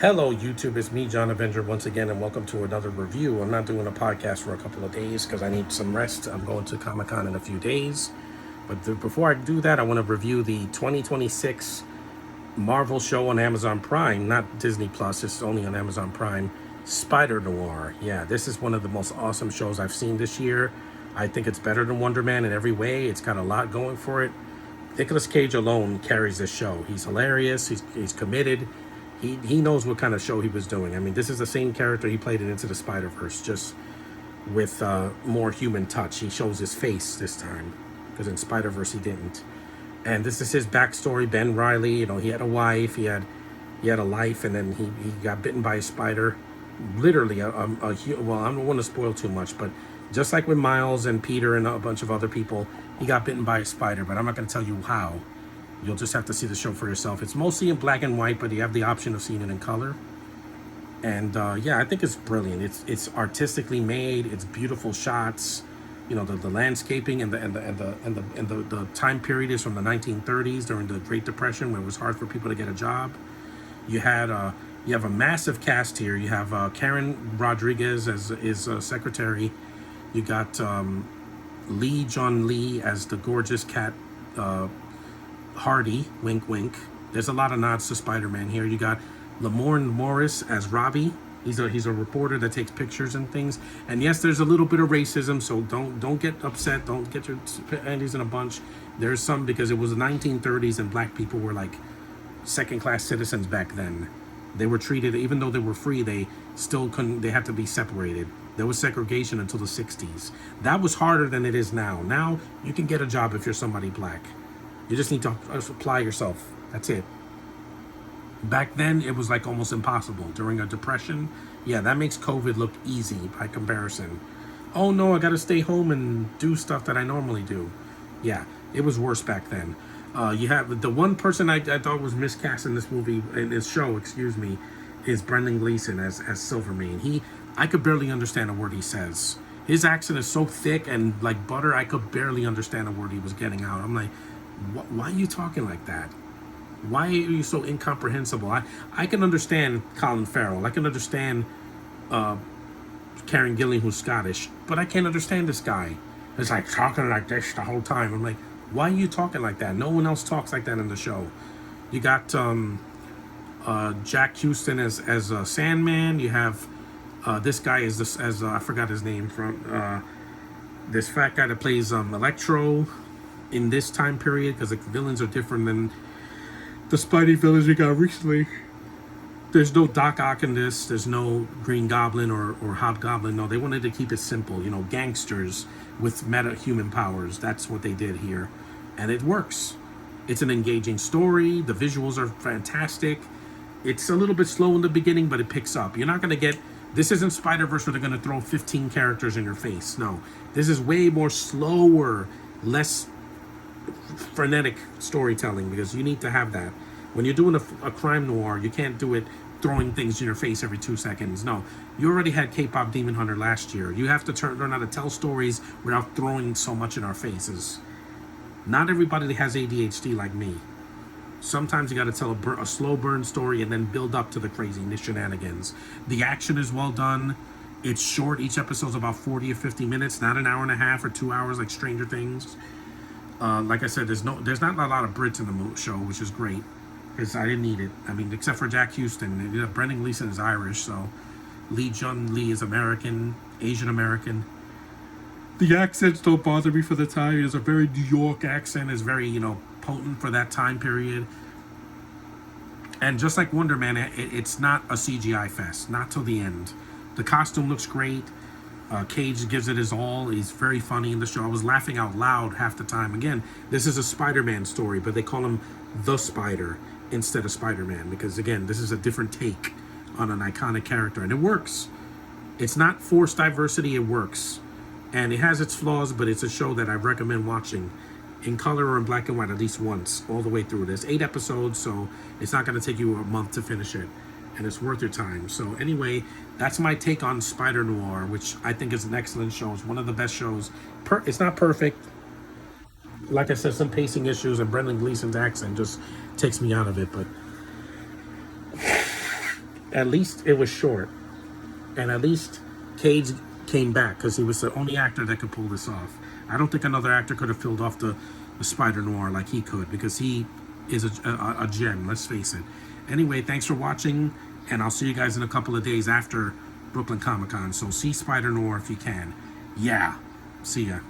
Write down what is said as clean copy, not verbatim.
Hello, YouTube. It's me, John Avenger, once again, and welcome to another review. I'm not doing a podcast for a couple of days because I need some rest. I'm going to Comic-Con in a few days. But before I do that, I want to review the 2026 Marvel show on Amazon Prime, not Disney Plus. It's only on Amazon Prime. Spider-noir. Yeah, this is one of the most awesome shows I've seen this year. I think it's better than Wonder Man in every way. It's got a lot going for it. Nicolas Cage alone carries this show. He's hilarious. He's committed. He knows what kind of show he was doing. I mean, this is the same character he played in Into the Spider-Verse, just with more human touch. He shows his face this time, because in Spider-Verse he didn't. And this is his backstory. Ben Reilly, he had a wife, he had a life, and then he got bitten by a spider. Literally, well, I don't want to spoil too much, but just like with Miles and Peter and a bunch of other people, he got bitten by a spider, but I'm not going to tell you how. You'll just have to see the show for yourself. It's mostly in black and white, but you have the option of seeing it in color. And yeah, I think it's brilliant. It's artistically made. It's beautiful shots. The landscaping and the time period is from the 1930s during the Great Depression, where it was hard for people to get a job. You have a massive cast here. You have Karen Rodriguez as secretary. You got Lee John Lee as the gorgeous Cat Hardy, wink wink. There's a lot of nods to Spider-Man here. You got Lamorne Morris as Robbie. He's a reporter that takes pictures and things. And yes, there's a little bit of racism, so don't get upset. Don't get your panties in a bunch. There's some, because it was the 1930s and black people were like second-class citizens back then. They were treated, even though they were free, they still couldn't, they had to be separated. There was segregation until the 60s. That was harder than it is now. Now you can get a job if you're somebody black. You just need to apply yourself. That's it. Back then, it was like almost impossible. During a depression, yeah, that makes COVID look easy by comparison. Oh no, I gotta stay home and do stuff that I normally do. Yeah, it was worse back then. You have the one person I thought was miscast in this movie, in this show, excuse me, is Brendan Gleeson as Silvermane. I could barely understand a word he says. His accent is so thick and like butter, I could barely understand a word he was getting out. I'm like, why are you talking like that? Why are you so incomprehensible? I can understand Colin Farrell. I can understand Karen Gillan, who's Scottish, but I can't understand this guy. It's like talking like this the whole time. I'm like, why are you talking like that? No one else talks like that in the show. You got Jack Houston as Sandman. You have this guy as I forgot his name, from this fat guy that plays Electro in this time period, because the villains are different than the Spidey villains we got recently. There's no Doc Ock in this. There's no Green Goblin or Hobgoblin. No, they wanted to keep it simple. Gangsters with meta-human powers. That's what they did here. And it works. It's an engaging story. The visuals are fantastic. It's a little bit slow in the beginning, but it picks up. You're not going to get... This isn't Spider-Verse where they're going to throw 15 characters in your face. No. This is way more slower, less frenetic storytelling, because you need to have that. When you're doing a crime noir, you can't do it throwing things in your face every 2 seconds. No, you already had K-pop Demon Hunter last year. You have to learn how to tell stories without throwing so much in our faces. Not everybody has ADHD like me. Sometimes you got to tell a slow burn story and then build up to the crazy shenanigans. The action is well done. It's short. Each episode's about 40 or 50 minutes, not an hour and a half or 2 hours like Stranger Things. Like I said, there's not a lot of Brits in the show, which is great, because I didn't need it. I mean, except for Jack Houston. Brendan Gleeson is Irish, so Lee Jun Lee is American, Asian American. The accents don't bother me for the time. It is a very New York accent. It's very, potent for that time period. And just like Wonder Man, it's not a CGI fest, not till the end. The costume looks great. Cage gives it his all. He's very funny in the show. I was laughing out loud half the time. Again, this is a Spider-Man story, but they call him the Spider instead of Spider-Man, because again, this is a different take on an iconic character, and it works. It's not forced diversity, it works. And it has its flaws, but it's a show that I recommend watching in color or in black and white at least once, all the way through. There's 8 episodes, so it's not going to take you a month to finish it. And it's worth your time. So anyway, that's my take on Spider-Noir, which I think is an excellent show. It's one of the best shows. It's not perfect. Like I said, some pacing issues, and Brendan Gleeson's accent just takes me out of it. But at least it was short, and at least Cage came back because he was the only actor that could pull this off. I don't think another actor could have filled off the Spider-noir like he could, because he is a gem, let's face it. Anyway, thanks for watching, and I'll see you guys in a couple of days after Brooklyn Comic Con. So see Spider-noir if you can. Yeah. See ya.